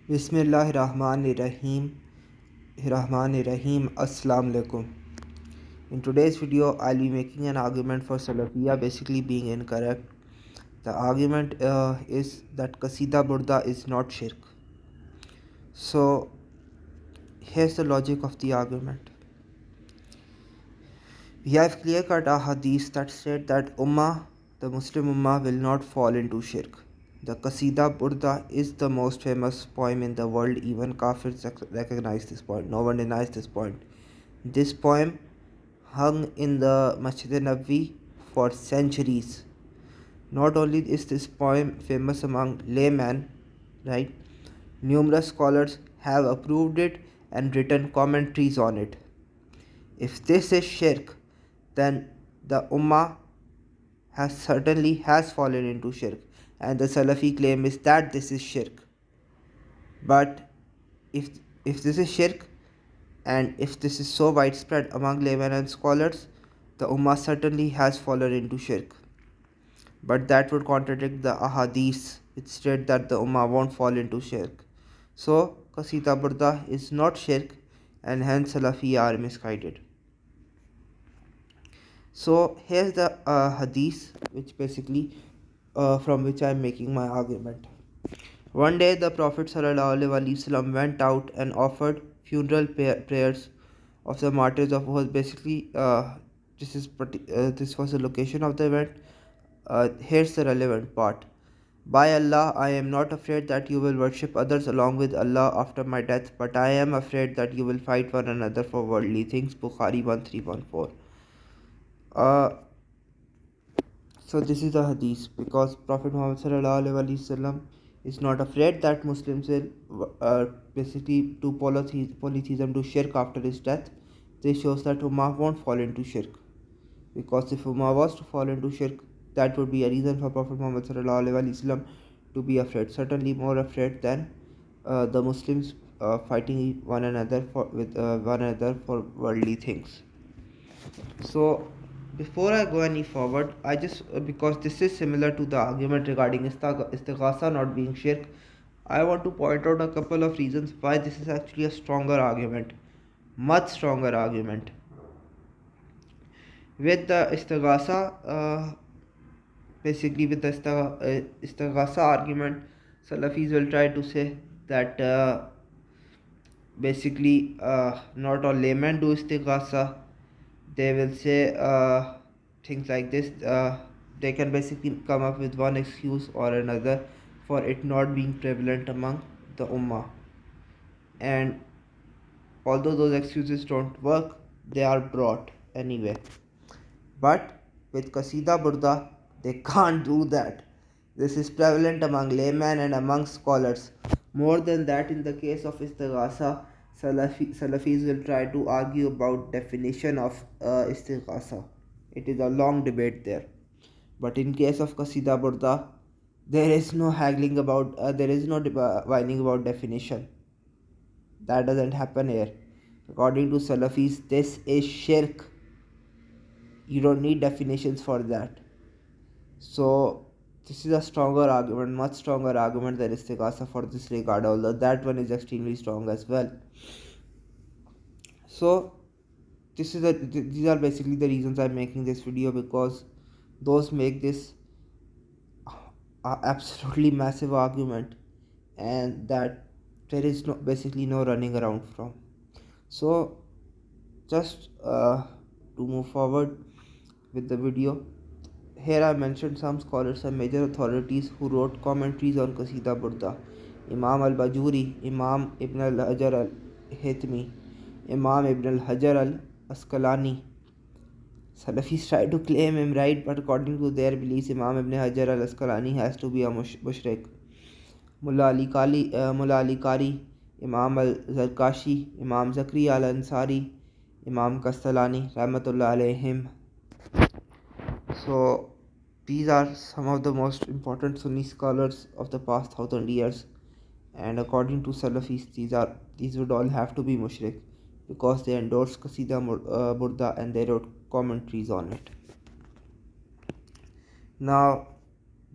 Bismillahirrahmanirrahim. Assalamu alaikum. In today's video, I'll be making an argument for Salafiyyah basically being incorrect. The argument is that Qasidah Burdah is not shirk. So, here's the logic of the argument. We have clear-cut hadith that state that the Muslim Ummah will not fall into shirk. The Qasidah Burdah is the most famous poem in the world. Even Kafirs recognize this point. No one denies this point. This poem hung in the Masjid Nabawi for centuries. Not only is this poem famous among laymen, right? Numerous scholars have approved it and written commentaries on it. If this is shirk, then the Ummah has fallen into shirk, and the Salafi claim is that this is shirk. But if this is shirk, and if this is so widespread among laymen and scholars, the Ummah certainly has fallen into shirk. But that would contradict the ahadith which state that the Ummah won't fall into shirk. So Qasidah Burdah is not shirk, and hence Salafiyyah are misguided. So here's the hadith which basically from which I am making my argument. One day the Prophet ﷺ went out and offered funeral prayers of the martyrs of Uhud. Basically, this was the location of the event. Here's the relevant part. By Allah, I am not afraid that you will worship others along with Allah after my death, but I am afraid that you will fight one another for worldly things. Bukhari 1314. So this is the hadith, because Prophet Muhammad ﷺ is not afraid that Muslims will basically do polytheism, do shirk after his death. This shows that Ummah won't fall into shirk, because if Ummah was to fall into shirk, that would be a reason for Prophet Muhammad ﷺ to be afraid, certainly more afraid than the Muslims fighting one another for worldly things. So before I go any forward, I just because this is similar to the argument regarding istighasa not being shirk, I want to point out a couple of reasons why this is actually a stronger argument, much stronger argument. With the istighasa, basically with the istighasa argument, Salafis will try to say that basically not all laymen do istighasa. They will say things like this. They can basically come up with one excuse or another for it not being prevalent among the Ummah. And although those excuses don't work, they are brought anyway. But with Qasidah Burdah, they can't do that. This is prevalent among laymen and among scholars. More than that, in the case of istighasa, Salafis will try to argue about definition of istighasa. It is a long debate there. But in case of Qasidah Burdah, there is no haggling about, there is no whining about definition. That doesn't happen here. According to Salafis, this is shirk. You don't need definitions for that. So this is a stronger argument, much stronger argument than istighasa for this regard, although that one is extremely strong as well. So these are basically the reasons I'm making this video, because those make this absolutely massive argument, and that there is basically no running around from. So just to move forward with the video, here I mentioned some scholars and major authorities who wrote commentaries on Qasidah Burdah. Imam al-Bajuri, Imam Ibn al-Hajar al-Haytami, Imam Ibn al-Hajar al-Asqalani. Salafis try to claim him right, but according to their beliefs, Imam Ibn Hajar al-Asqalani has to be a mushrik. Mullah Ali Qari, Imam al-Zarkashi, Imam Zakriya al-Ansari, Imam Kastalani, Rahmatullah alayhim. So these are some of the most important Sunni scholars of the past 1000 years, and according to Salafis, these would all have to be mushrik, because they endorsed Qasidah Burdah and they wrote commentaries on it. Now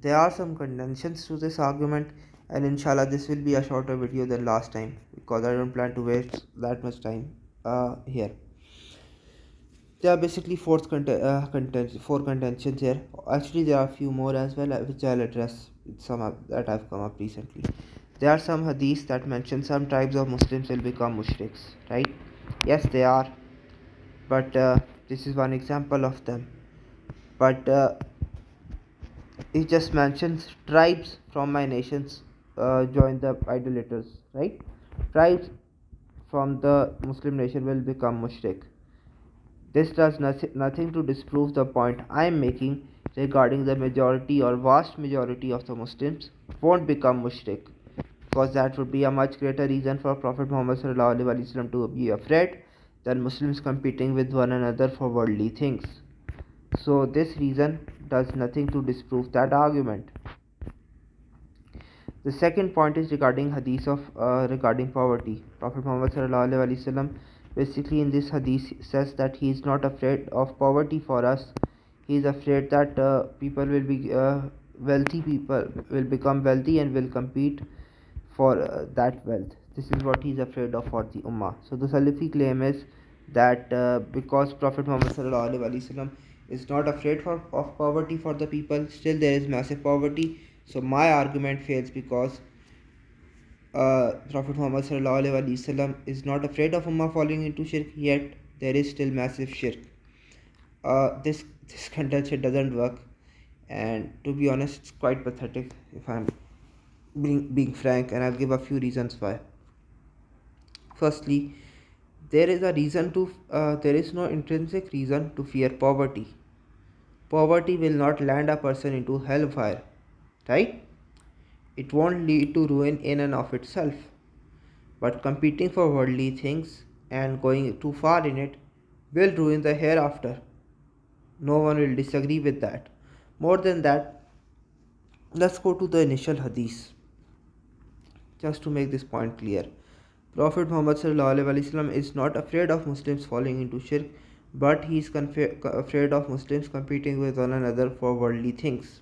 there are some contentions to this argument, And inshallah this will be a shorter video than last time because I don't plan to waste that much time here. There are basically four contentions here. Actually, there are a few more as well, which I'll address with that I've come up recently. There are some hadiths that mention some tribes of Muslims will become mushriks, right? Yes, they are, but this is one example of them. But it just mentions tribes from my nations join the idolaters, right? Tribes from the Muslim nation will become mushrik. This does nothing to disprove the point I am making regarding the majority or vast majority of the Muslims won't become mushrik, because that would be a much greater reason for Prophet Muhammad ﷺ to be afraid than Muslims competing with one another for worldly things. So this reason does nothing to disprove that argument. The second point is regarding hadith of regarding poverty. Prophet Muhammad ﷺ basically in this hadith says that he is not afraid of poverty for us. He is afraid that people will be wealthy people will become wealthy and will compete for that wealth. This is what he is afraid of for the ummah. So the Salafi claim is that because Prophet Muhammad ﷺ is not afraid of poverty for the people, still there is massive poverty. So my argument fails because Prophet Muhammad ﷺ is not afraid of ummah falling into shirk, yet there is still massive shirk. This contention doesn't work, and to be honest, it's quite pathetic if I'm being frank, and I'll give a few reasons why. Firstly, there is no intrinsic reason to fear poverty. Poverty will not land a person into hellfire, right? It won't lead to ruin in and of itself. But competing for worldly things and going too far in it will ruin the hereafter. No one will disagree with that. More than that, let's go to the initial hadith just to make this point clear. Prophet Muhammad ﷺ is not afraid of Muslims falling into shirk, but he is afraid of Muslims competing with one another for worldly things.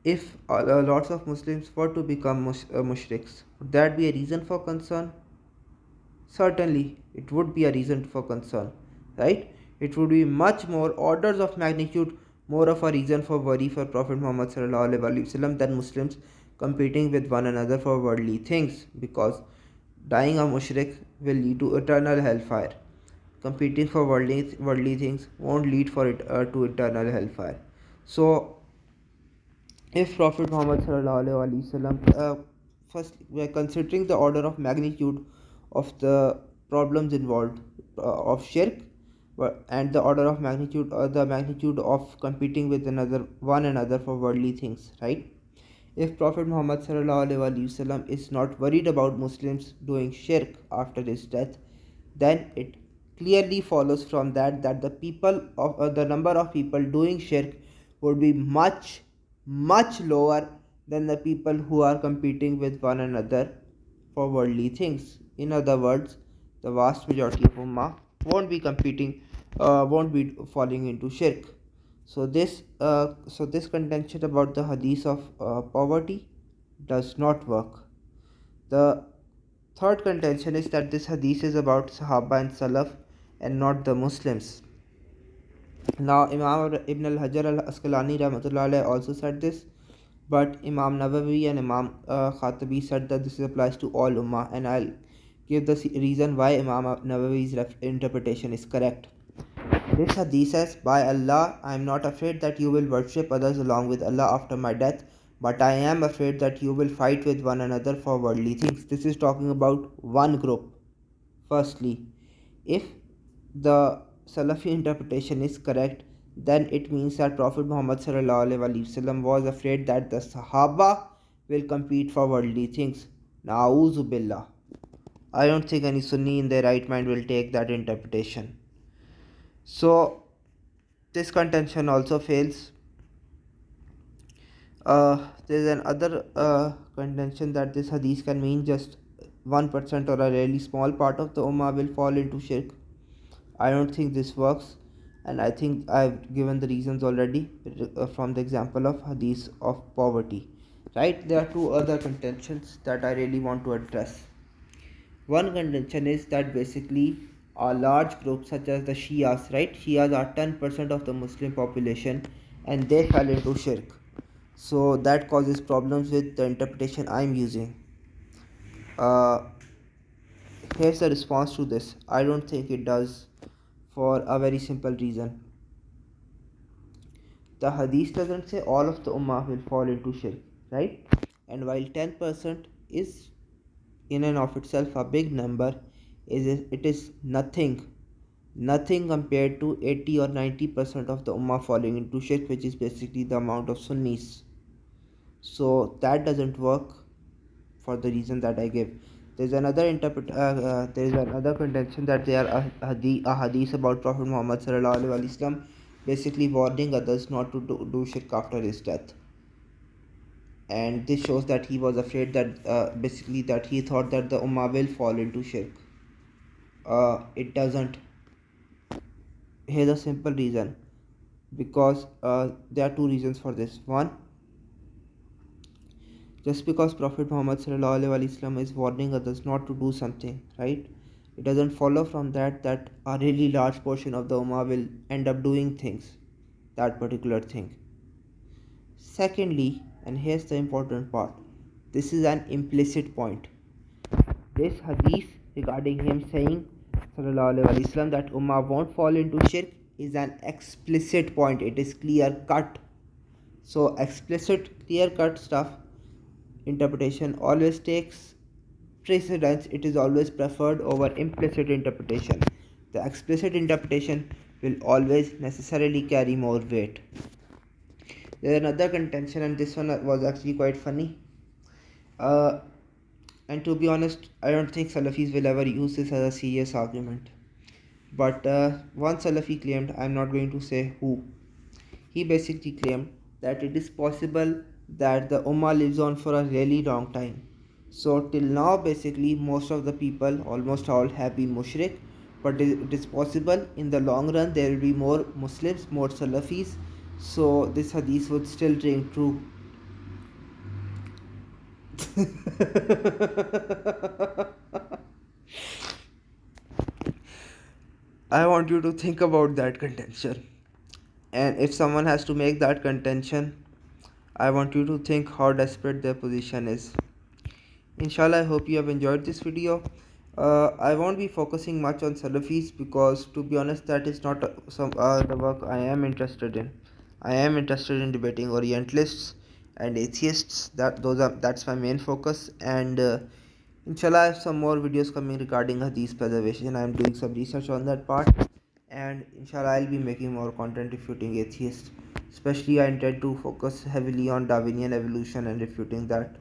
If lots of Muslims were to become mushriks, would that be a reason for concern? Certainly, it would be a reason for concern, right? It would be much more, orders of magnitude, more of a reason for worry for Prophet Muhammad ﷺ than Muslims competing with one another for worldly things, because dying a mushrik will lead to eternal hellfire. Competing for worldly things won't lead to eternal hellfire. So, if Prophet Muhammad first we are considering the order of magnitude of the problems involved of shirk, and the order of magnitude or the magnitude of competing with one another for worldly things, right? If Prophet Muhammad is not worried about Muslims doing shirk after his death, then it clearly follows from that the number of people doing shirk would be much lower than the people who are competing with one another for worldly things. In other words, the vast majority of ummah won't be falling into shirk. So this contention about the hadith of poverty does not work. The third contention is that this hadith is about Sahaba and Salaf and not the Muslims. Now, Imam Ibn al-Hajar al-Asqalani rahmatullah also said this, but Imam Nawawi and Imam Khatabi said that this applies to all ummah, and I'll give the reason why Imam Nawawi's interpretation is correct. This hadith says, "By Allah, I am not afraid that you will worship others along with Allah after my death, but I am afraid that you will fight with one another for worldly things." This is talking about one group. Firstly, if the Salafi interpretation is correct, then it means that Prophet Muhammad ﷺ was afraid that the Sahaba will compete for worldly things. Na'uzu billah. I don't think any Sunni in their right mind will take that interpretation. So this contention also fails. There's another contention that this hadith can mean just 1% or a really small part of the ummah will fall into shirk. I don't think this works, and I think I've given the reasons already from the example of hadith of poverty. right? There are two other contentions that I really want to address. One contention is that basically a large group such as the Shias, right? Shias are 10% of the Muslim population and they fell into shirk. So that causes problems with the interpretation I'm using. Uh, Here's the response to this. I don't think it does, for a very simple reason. The hadith doesn't say all of the ummah will fall into shirk, right? And while 10% is in and of itself a big number, it is nothing compared to 80 or 90% of the ummah falling into shirk, which is basically the amount of Sunnis. So that doesn't work for the reason that I give. There is another contention that there are a hadith about Prophet Muhammad sallallahu alaihi wasallam basically warning others not to do shirk after his death, and this shows that he was afraid that basically that he thought that the ummah will fall into shirk. It doesn't. Here's a simple reason, because there are two reasons for this. One, just because Prophet Muhammad is warning others not to do something, right? It doesn't follow from that a really large portion of the Ummah will end up doing things, that particular thing. Secondly, and here's the important part, this is an implicit point. This hadith regarding him saying that Ummah won't fall into shirk is an explicit point. It is clear cut. So explicit, clear cut stuff interpretation always takes precedence. It is always preferred over implicit interpretation. The explicit interpretation will always necessarily carry more weight. There is another contention, and this one was actually quite funny. And to be honest, I don't think Salafis will ever use this as a serious argument. But one Salafi claimed, I'm not going to say who, he basically claimed that it is possible that the Ummah lives on for a really long time. So till now basically most of the people, almost all, have been mushrik, but it is possible in the long run there will be more Muslims, more Salafis, so this hadith would still ring true. I want you to think about that contention. And if someone has to make that contention, I want you to think how desperate their position is. Inshallah, I hope you have enjoyed this video. I won't be focusing much on Salafis because, to be honest, that is not the work I am interested in. I am interested in debating Orientalists and atheists. That's my main focus. And inshallah, I have some more videos coming regarding Hadith preservation. I am doing some research on that part, and inshallah, I'll be making more content refuting atheists. Especially, I intend to focus heavily on Darwinian evolution and refuting that,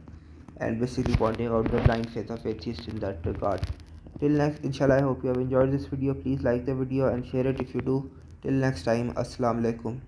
and basically pointing out the blind faith of atheists in that regard. Till next, inshallah, I hope you have enjoyed this video. Please like the video and share it if you do. Till next time, assalamu alaikum.